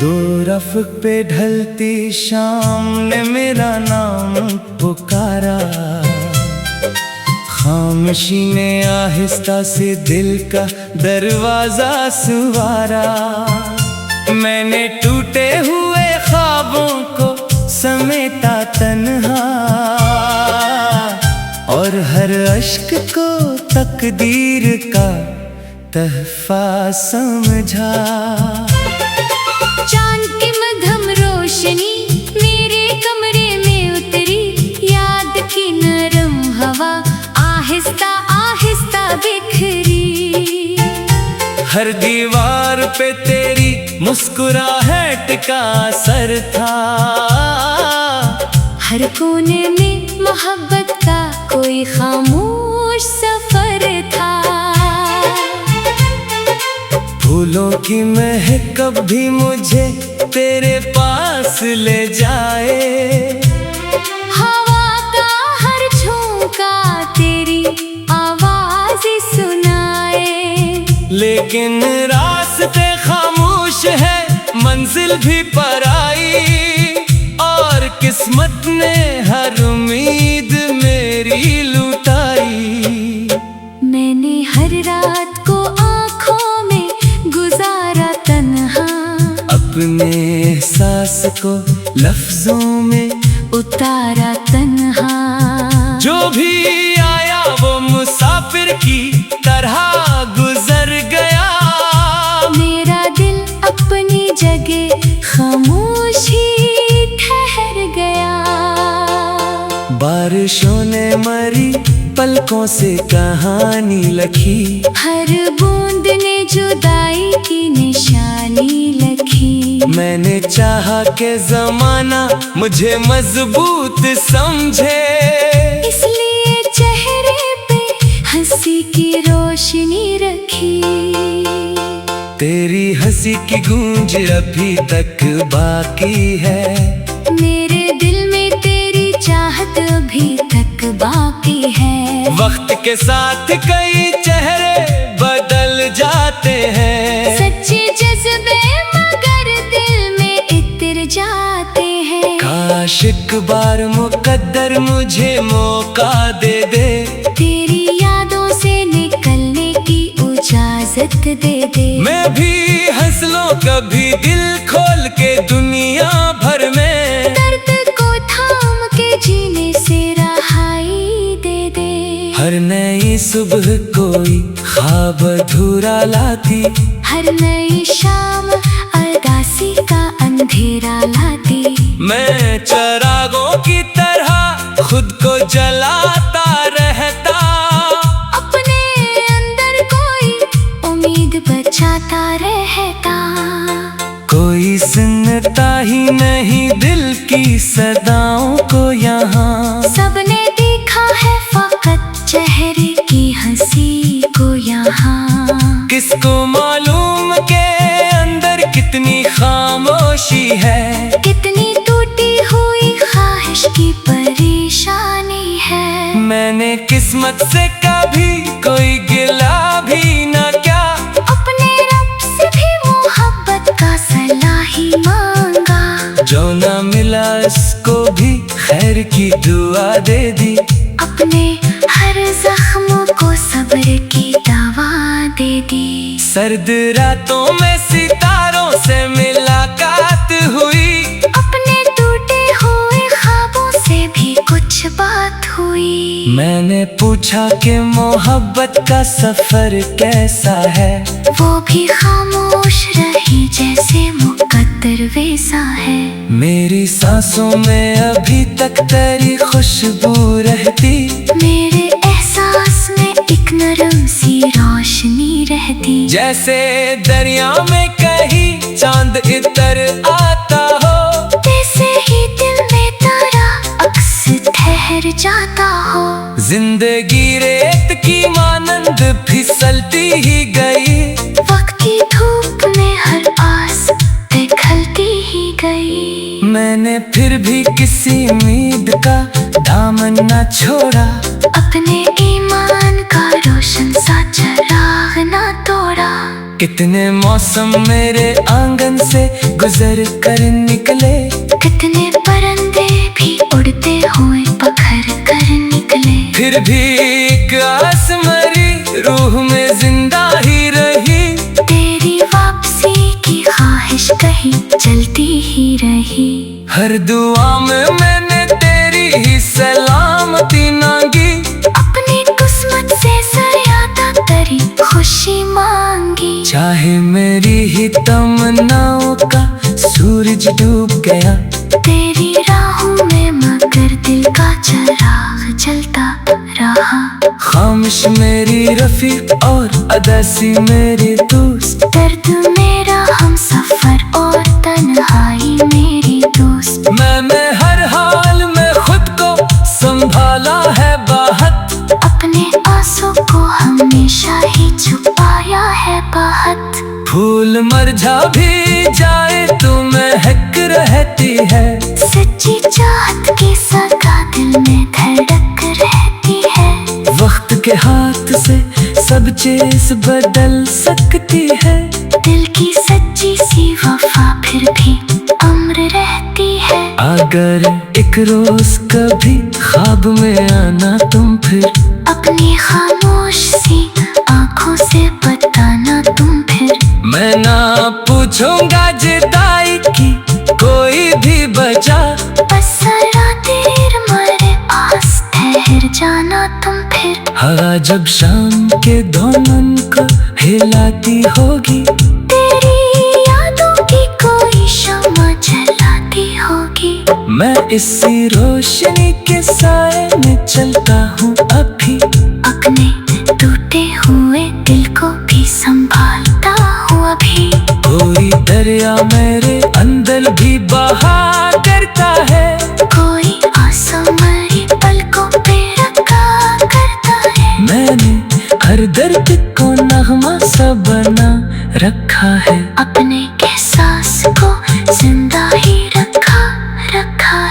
दो रफ़्क़ पे ढलती शाम ने मेरा नाम पुकारा, खामोशी ने आहिस्ता से दिल का दरवाजा सुवारा। मैंने टूटे हुए ख्वाबों को समेटा तन्हा, और हर अश्क को तकदीर का तहफा समझा। चांद की मध्यम रोशनी मेरे कमरे में उतरी, याद की नरम हवा आहिस्ता आहिस्ता बिखरी। हर दीवार पे तेरी मुस्कुराहट का असर था, हर कोने में मोहब्बत का कोई खामोश सफर था। फूलों की महक कभी मुझे तेरे पास ले जाए, हवा का हर झोंका तेरी आवाज़ सुनाए। लेकिन रास्ते खामोश है, मंजिल भी पराई, और किस्मत ने हर उम्मीद मेरी लुटाई। मैंने हर रात को आँखों में गुजारा तन्हा, अपने एहसास को लफ्जों में उतारा तन्हा। जो भी आया वो मुसाफिर की तरह गुजर गया, मेरा दिल अपनी जगह खामोशी ठहर गया। बारिशों ने मरी पलकों से कहानी लिखी, हर बूंद ने जुदाई की निशानी लिखी। मैंने चाहा कि ज़माना मुझे मजबूत समझे, इसलिए चेहरे पे हंसी की रोशनी रखी। तेरी हंसी की गूंज अभी तक बाकी है, मेरे दिल में तेरी चाहत अभी तक बाकी है। वक्त के साथ कई चेहरे बदल जाते हैं, सच्चे जज्बे मगर दिल में इतर जाते हैं। काश एक बार मुकद्दर मुझे मौका दे दे, तेरी यादों से निकलने की इजाजत दे दे। मैं भी हंस लूं कभी दिल खोल के दुनिया भर में, दर्द को थाम के जीने से रहाई दे दे। हर नई सुबह कोई ख्वाब अधूरा लाती, हर नई शाम उदासी का अंधेरा लाती। मैं चिरागों की तरह खुद को जलाता रहता, अपने अंदर कोई उम्मीद बचाता रहता। कोई सुनता ही नहीं दिल की सदाओं को यहाँ, सबने देखा है फकत चेहरे की हंसी को यहाँ। किसको मालूम के अंदर कितनी खामोशी है, कितनी टूटी हुई ख्वाहिश की परेशानी है। मैंने किस्मत से कभी कोई गिला भी न किया, अपने रब से भी मोहब्बत का सलाही मांगा। जो न मिला उसको भी खैर की दुआ दे दी, अपने हर जख्म को सब्र की दवा दे दी। सर्द रातों में सितारों से मुलाकात हुई, अपने टूटे हुए ख्वाबों से भी कुछ बात हुई। मैंने पूछा कि मोहब्बत का सफर कैसा है, वो भी खामोश रही जैसे मुकद्दर वैसा है। मेरी सांसों में अभी तक तेरी खुशबू रहती, मेरे एहसास में एक नरम सी रोशनी रहती। जैसे दरिया में कहीं चांद इतर आता हो, वैसे ही दिल में तारा अक्स ठहर जाता हो। जिंदगी रेत की मानंद फिसलती ही गई, वक्त की धूप में हर आस पिघलती ही गई। मैंने फिर भी किसी उम्मीद का दामन न छोड़ा, अपने ईमान का रोशन सा चिराग न तोड़ा। कितने मौसम मेरे आंगन से गुजर कर निकले। कितने परिंदे भी उड़ते हुए पखर कर निकले। फिर भी एक आस मरी, रूह में जिंदा ही रही। तेरी वापसी की ख्वाहिश कहीं चलती ही रही। हर दुआ में मैंने तेरी ही सलामती मांगी। अपनी किस्मत से ज्यादा तेरी खुशी मांगी। चाहे मेरी ही तमन्नाओं का सूरज डूब गया। तेरी राहों में मगर दिल का चिराग जलता रहा। खामोश मेरी रफीक और अदासी मेरे दोस्त। दर्द मेरा हम सफर और तन्हाई मेरी दोस्त। मैंने हर हाल में खुद को संभाला है बाहत। अपने आंसू को हमेशा ही छुपाया है बाहत। फूल मुरझा भी जाए तो महक रहती है। सच्ची चाहत की सगा दिल में धड़क रहती है। वक्त के हाथ से सब चीज बदल सकती है। दिल की सच्ची सी वफा फिर भी अमर रहती है। अगर एक रोज कभी ख्वाब में आना तुम फिर, अपनी खामोश सी आंखों से बताना तुम फिर। मैं ना पूछूंगा जुदाई की कोई भी वजह। बस जरा देर मेरे पास ठहर जाना तुम फिर। हवा जब शाम के धुन को हिलाती होगी। तेरी यादों की कोई शम्मा जलाती होगी। मैं इसी रोशनी के साए में चलता हूँ अभी। अपने टूटे हुए दिल को भी संभालता हूँ अभी। कोई दरिया मेरे अंदर भी बहा करता है। कोई आंसू मेरी पलकों पे रखा करता है। मैंने हर दर्द को नगमा सा बना रखा है। अपने एहसास को जिंदा ही रखा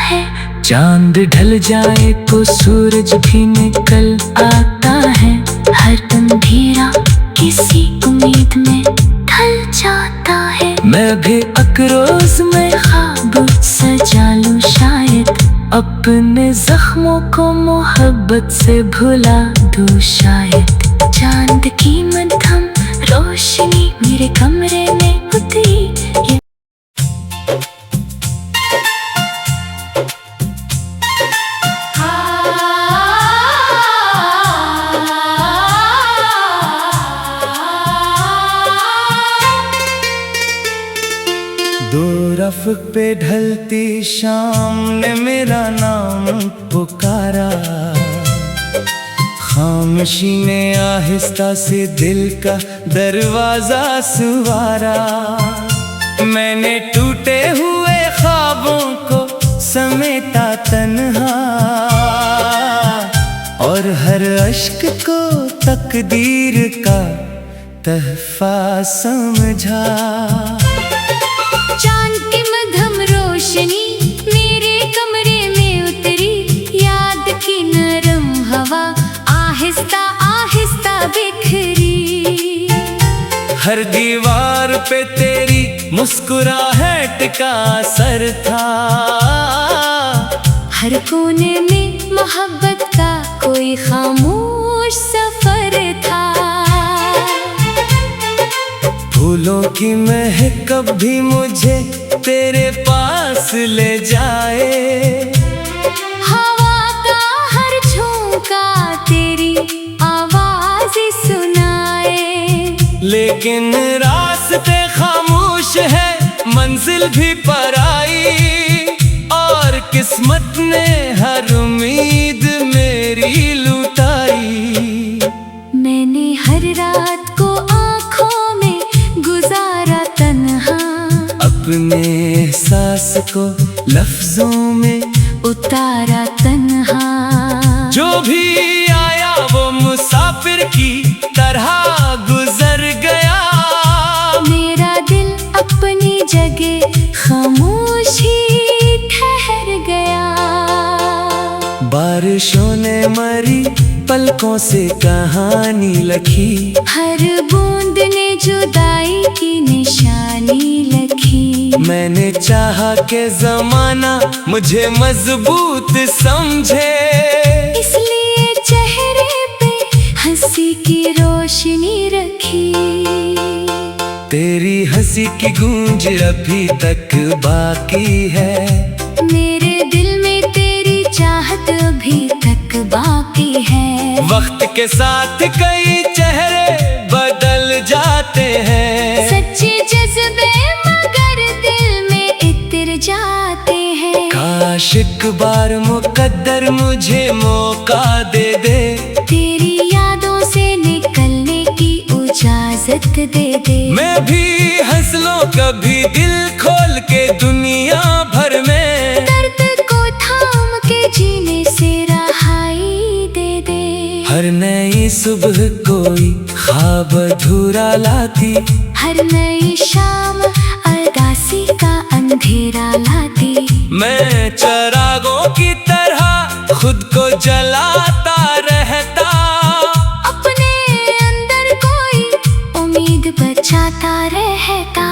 है। चांद ढल जाए तो सूरज भी निकल आता है। हर अंधेरा किसी उम्मीद में ढल जाता है। मैं भी अकरोज में ख्वाब सजा लूं शायद। अपने जख्मों को मोहब्बत से भुला दूं शायद। चांद की मध्यम रोशनी मेरे कमरे में उतरी। दो रफ़्क़ पे ढलती शाम ने मेरा नाम पुकारा। खामोशी ने आहिस्ता से दिल का दरवाजा सुवारा। मैंने टूटे हुए ख्वाबों को समेटा तन्हा, और हर अश्क को तकदीर का तहफा समझा। चांद की मध्यम रोशनी मेरे कमरे में उतरी। याद की नरम हवा आहिस्ता आहिस्ता बिखरी। हर दीवार पे तेरी मुस्कुराहट का असर था। हर कोने में मोहब्बत का कोई खामोश सफर था। फूलों की महक कभी मुझे तेरे पास ले जाए। हवा का हर झोंका तेरी आवाज़ सुनाए। लेकिन रास्ते खामोश है, मंजिल भी पराई, और किस्मत ने हर उम्मीद मेरी लुटाई। मैंने हर रात को आँखों में गुजारा तन्हा। अपने एहसास को लफ्जों में उतारा तन्हा। जो भी आया वो मुसाफिर की तरह गुजर गया। मेरा दिल अपनी जगह खामोश ही ठहर गया। बारिशों ने मरी पलकों से कहानी लिखी। हर बूंद ने जुदाई की निशानी लिखी। मैंने चाहा के जमाना मुझे मजबूत समझे, इसलिए चेहरे पे हंसी की रोशनी रखी। तेरी हंसी की गूंज अभी तक बाकी है, मेरे दिल में तेरी चाहत अभी तक बाकी है। वक्त के साथ कई चेहरे बदल जाते हैं, सच्चे जज्बे मगर दिल में इतर जाते हैं। काश एक बार मुकद्दर मुझे मौका दे दे, तेरी यादों से निकलने की इजाजत दे दे। मैं भी हंस लूं कभी दिल खोल के दुनिया भर में, दर्द को थाम के जीने से रहाई दे दे। हर नई सुबह कोई ख्वाब अधूरा लाती, हर नई शाम उदासी का अंधेरा लाती। मैं चिरागों की तरह खुद को जलाता रहता, अपने अंदर कोई उम्मीद बचाता रहता।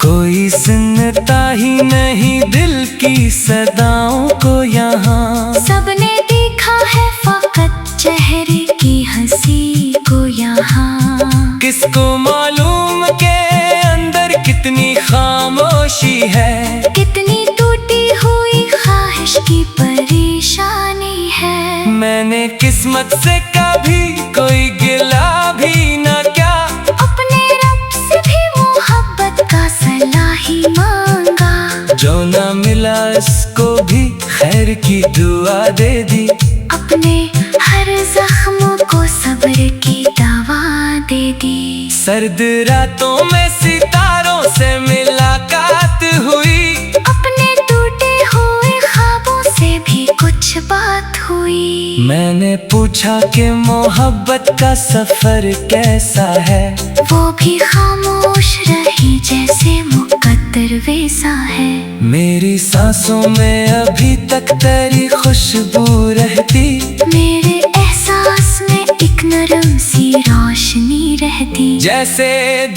कोई सुनता ही नहीं दिल की सदाओं को यहाँ, सबने देखा है फकत चेहरे की हंसी को यहाँ। किसको मालूम के अंदर कितनी खामोशी है, कितनी टूटी हुई ख्वाहिश की परेशानी है। मैंने किस्मत से कभी कोई गिला भी न क्या, अपने रब से भी मोहब्बत का सलाही मांगा। जो न मिला इसको भी खैर की दुआ दे दी, अपने हर जख्म को सब्र की दवा दे दी। सर्द रातों में सितारों से मुलाकात हुई, अपने टूटे हुए ख्वाबों से भी कुछ बात हुई। मैंने पूछा कि मोहब्बत का सफर कैसा है, वो भी खामोश रही जैसे मुकद्दर वैसा है। मेरी सांसों में अभी तक तेरी खुशबू रहती, मेरे एहसास में एक नरम सी रोशनी रहती। जैसे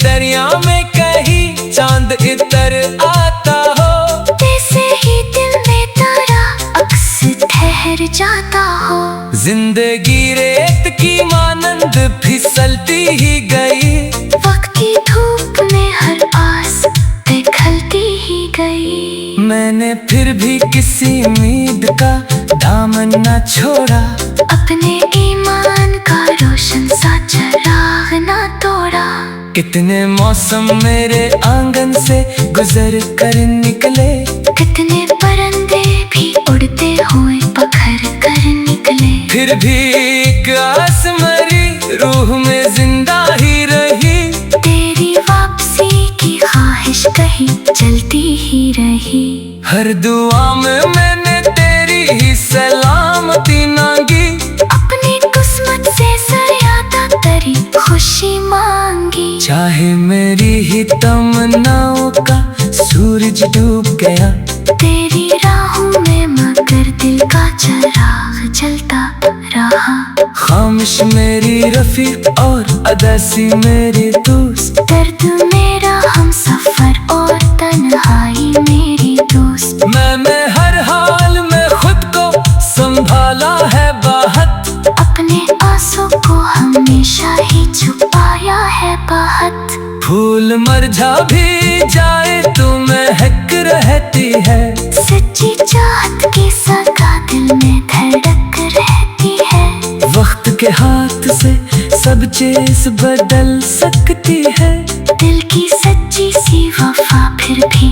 दरिया में कहीं चांद इतर आता हो, वैसे ही दिल में तारा अक्स ठहर जाता हो। जिंदगी रेत की मानंद फिसलती ही गई, वक्त की धूप में हर आस पिघलती ही गई। मैंने फिर भी किसी उम्मीद का दामन न छोड़ा, अपने ईमान का रोशन सा चिराग ना तोड़ा। कितने मौसम मेरे आंगन से गुजर कर निकले, कितने परिंदे भी उड़ते हुए पखर कर निकले। फिर भी एक आस मरी रूह में जिंदा ही रही, तेरी वापसी की ख्वाहिश कहीं चलती ही रही। हर दुआ में मैंने तेरी ही सलामती मांगी, अपनी किस्मत से ज्यादा तेरी खुशी मांगी। चाहे मेरी ही तमन्नाओं का सूरज डूब गया, तेरी राहों में मगर दिल का चिराग जलता रहा। खामोश मेरी रफीक और अदासी मेरी दोस्त, दर्द मेरा हम सफर और तन्हाई मेरी दोस्त। मैं हर हाल में खुद को संभाला है बाहत, अपने आंसू को हमेशा ही छुपाया है बाहत। फूल मरझा भी जाए तो महक रहती है, सच्ची चाहत की सगा दिल में धड़क रहती है। वक्त के हाथ से सब चीज बदल सकती है, दिल की सच्ची सी वफा फिर भी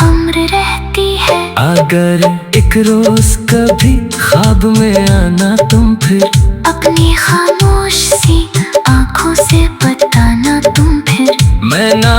अमर रहती है। अगर एक रोज कभी ख्वाब में आना तुम फिर, अपनी खामोश सी आंखों से बताना तुम फिर। मैं ना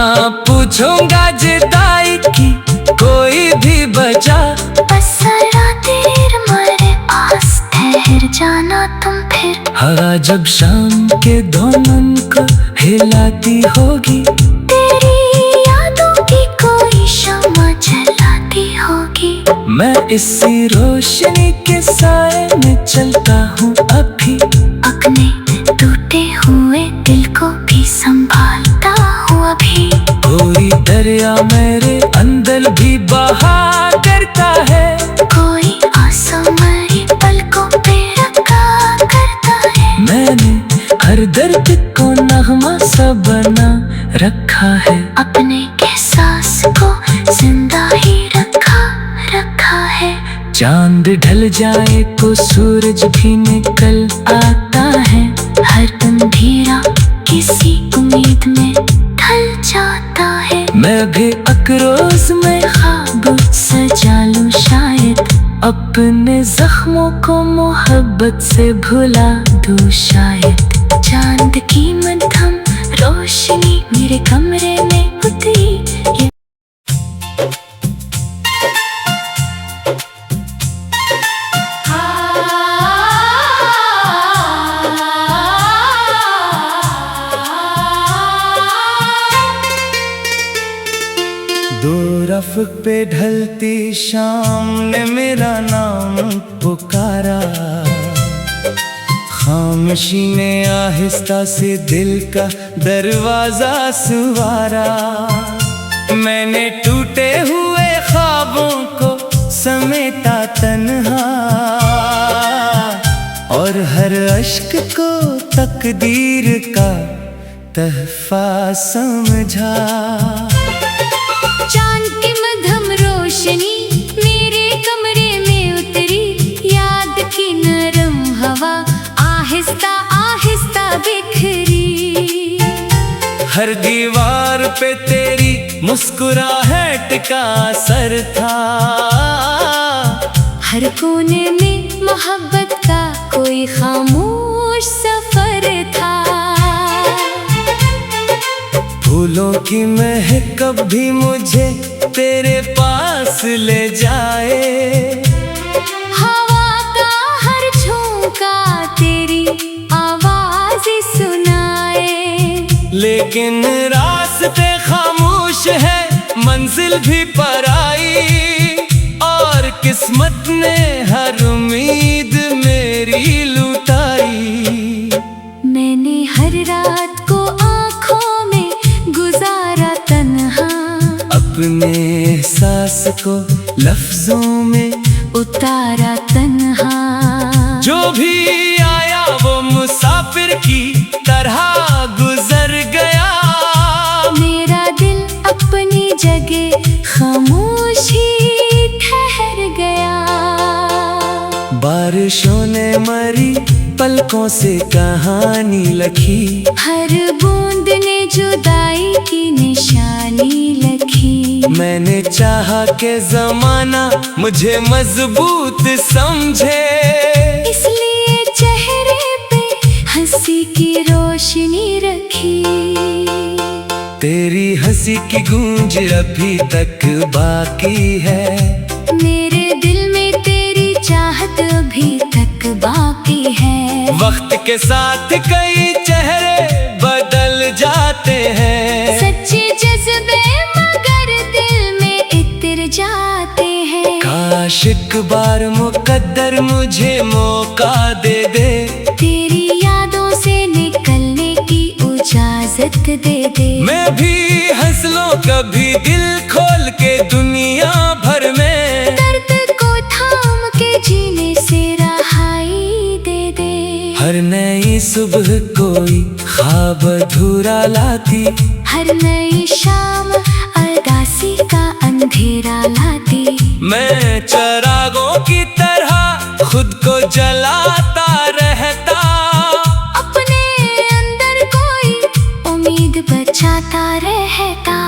पूछूंगा जुदाई की कोई भी बचा, बस जरा देर मेरे पास ठहर जाना तुम फिर। हवा जब शाम के दामन को हिलाती होगी, तेरी यादों की कोई शम्मा जलाती होगी। मैं इसी रोशनी के साए में चलता हूँ अभी, अपने टूटे हुए दिल को भी संभालता हूँ अभी। कोई डरे दरिया मेरे अंदर भी बहा करता है। कोई आसमानी पलकों पे रखा करता है। मैंने हर दर्द को नगमा सा बना रखा है। अपने एहसास को जिंदा ही रखा है। चांद ढल जाए तो सूरज भी निकल आता है। हर अंधेरा किसी उम्मीद में ढल जाता है। मैं भी अकरोज में ख्वाब सजा लूं शायद, अपने जख्मों को मोहब्बत से भुला दूं शायद। चांद की मध्यम रोशनी मेरे कमरे में उतरी। दो रफ़्क़ पे ढलती शाम ने मेरा नाम पुकारा। खामोशी ने आहिस्ता से दिल का दरवाजा सुवारा। मैंने टूटे हुए ख्वाबों को समेटा तन्हा, और हर अश्क को तकदीर का तहफा समझा। चांद की मध्यम रोशनी मेरे कमरे में उतरी। याद की नरम हवा आहिस्ता आहिस्ता बिखरी। हर दीवार पे तेरी मुस्कुराहट का असर था। हर कोने में मोहब्बत का कोई खामोश सफर था। फूलों की महक कभी मुझे तेरे पास ले जाए। हवा का हर झोंका तेरी आवाज़ सुनाए। लेकिन रास्ते खामोश है, मंजिल भी पराई, और किस्मत ने हर उम्मीद मेरी लुटाई। मैंने हर रात को आँखों में गुजारा तन्हा। अपने एहसास को लफ्जों में उतारा तन्हा। जो भी आया वो मुसाफिर की तरह गुजर गया। मेरा दिल अपनी जगह खामोशी ठहर गया। बारिशों ने मरी पलकों से कहानी लिखी। हर बूंद ने जुदाई की निशानी लिखी। मैंने चाहा कि जमाना मुझे मजबूत समझे, इसलिए चेहरे पे हंसी की रोशनी रखी। तेरी हंसी की गूंज अभी तक बाकी है। मेरे दिल में तेरी चाहत अभी तक बाकी है। वक्त के साथ कई चेहरे बदल जाते हैं। सच्चे जज्बे मगर दिल में इतर जाते हैं। काश एक बार मुकद्दर मुझे मौका दे दे। तेरी यादों से निकलने की इजाजत दे दे। मैं भी हंस लूं कभी दिल खोल के दुनिया भर में। दर्द को थाम के जीने से रहाई दे दे। हर नई सुबह कोई ख्वाब अधूरा लाती। हर नई शाम उदासी का अंधेरा लाती। मैं चिरागों की तरह खुद को जलाता रहता। अपने अंदर कोई उम्मीद बचाता रहता।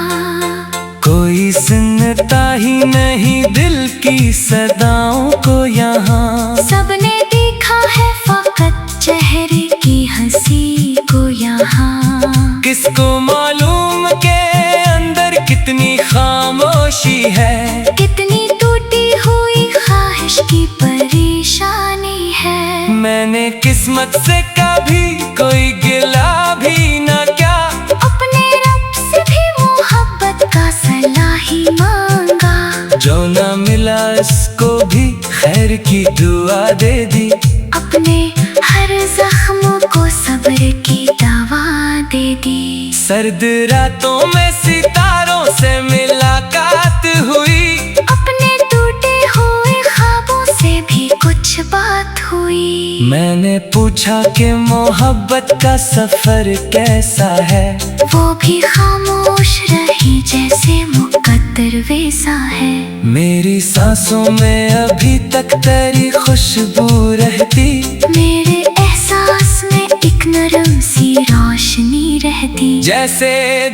कोई सुनता ही नहीं दिल की सदाओं को यहाँ। सबने देखा है फकत चेहरे की हंसी को यहाँ। किसको मालूम के अंदर कितनी खामोशी है। कितनी टूटी हुई ख्वाहिश की परेशानी है। मैंने किस्मत से कभी कोई गिला भी न किया। अपने रब से भी मोहब्बत का सलाह ही मांगा। जो न मिला उसको भी खैर की दुआ दे दी। अपने हर जख्मों को सब्र की दवा दे दी। सर्द रातों में सितारों से मुलाकात हुई, अपने टूटे हुए ख्वाबों से भी कुछ बात हुई। मैंने पूछा कि मोहब्बत का सफर कैसा है, वो भी खामोश रही जैसे मुकद्दर वैसा है। मेरी सांसों में अभी तक तेरी खुशबू रहती, मेरे एहसास में एक नरम सी रोशनी रहती। जैसे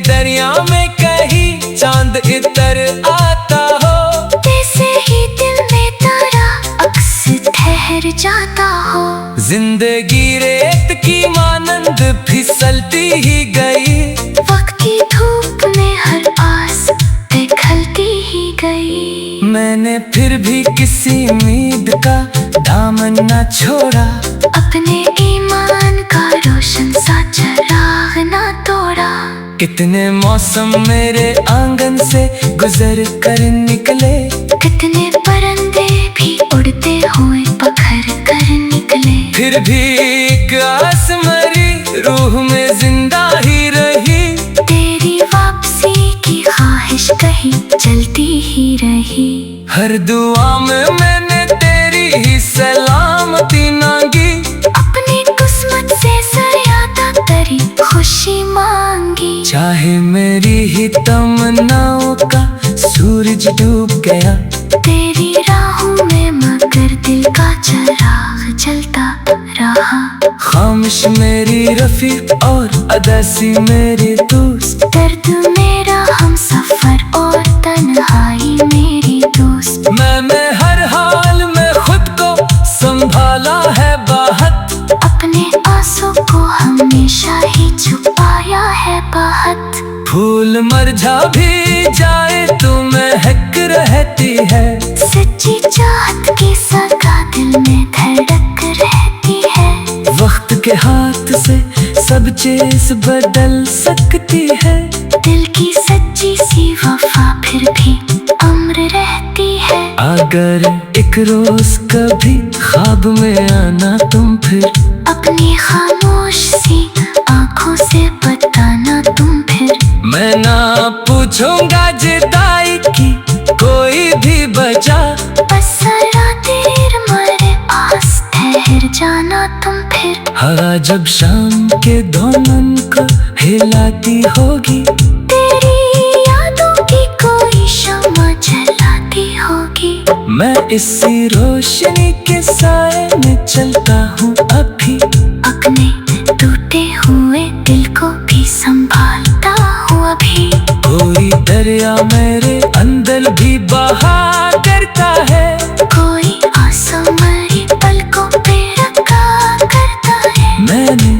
दरिया में कहीं चांद इतर आता हो, वैसे ही दिल में तारा अक्स ठहर जाता हो। जिंदगी रेत की मानंद फिसलती ही गई, वक्त की धूप में हर आस पिघलती ही गई। मैंने फिर भी किसी उम्मीद का दामन न छोड़ा, अपने ईमान का रोशन सा चिराग ना तोड़ा। कितने मौसम मेरे आंगन से गुजर कर निकले, कितने परिंदे भी उड़ते हुए पखर कर निकले। फिर भी एक आस मरी रूह में जिंदा ही रही, तेरी वापसी की ख्वाहिश कहीं चलती ही रही। हर दुआ में मैंने तेरी ही सलामती मांगी, अपनी किस्मत से ज्यादा तेरी खुशी मांगी। चाहे मेरी ही तमन्नाओं का सूरज डूब गया, तेरी राहों में मगर दिल का चिराग जलता रहा। खामोश मेरी रफीक और अदासी मेरी दोस्त, दर्द मेरा हम सफर और तन्हाई मेरी दोस्त। मैंने हर हाल में खुद को संभाला है बाहत, अपने आंसू को हमेशा ही छुपाया है बाहत। फूल मरझा भी जाए तो महक रहती है, सच्ची चाहत की सगा दिल में धड़क रहती है। वक्त के हाथ से सब चीज बदल सकती है, दिल की सच्ची सी वफा फिर भी अमर रहती है। अगर एक रोज कभी ख्वाब में आना तुम फिर, अपनी खामोश सी आंखों से बताना तुम फिर। मैं ना पूछूंगा जुदाई की कोई भी वजह, बस जरा देर मेरे पास ठहर जाना तुम फिर। हवा जब शाम के धुन को हिलाती होगी, तेरी यादों की कोई शम्मा जलाती होगी। मैं इसी रोशनी के साए में चलता हूँ अभी, अपने टूटे हुए दिल को भी संभालता हूँ अभी। कोई दरिया मेरे अंदर भी बहा करता है, कोई आंसू मेरी पलकों पे रखा करता है। मैंने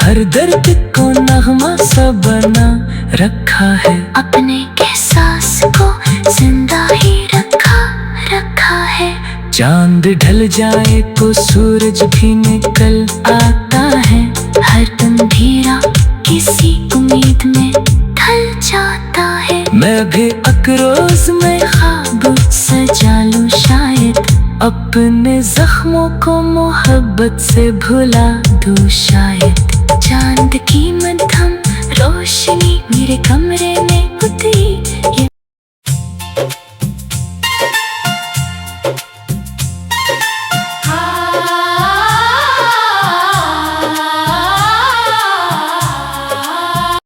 हर दर्द को नगमा सा बना रखा है, अपने एहसास को जिंदा ही रखा है। चांद ढल जाए तो सूरज भी निकल आता है, हर अंधेरा किसी उम्मीद में ढल जाता है। मैं भी अकरोज में ख्वाब सजा लूं शायद, अपने जख्मों को मोहब्बत से भुला दूं शायद।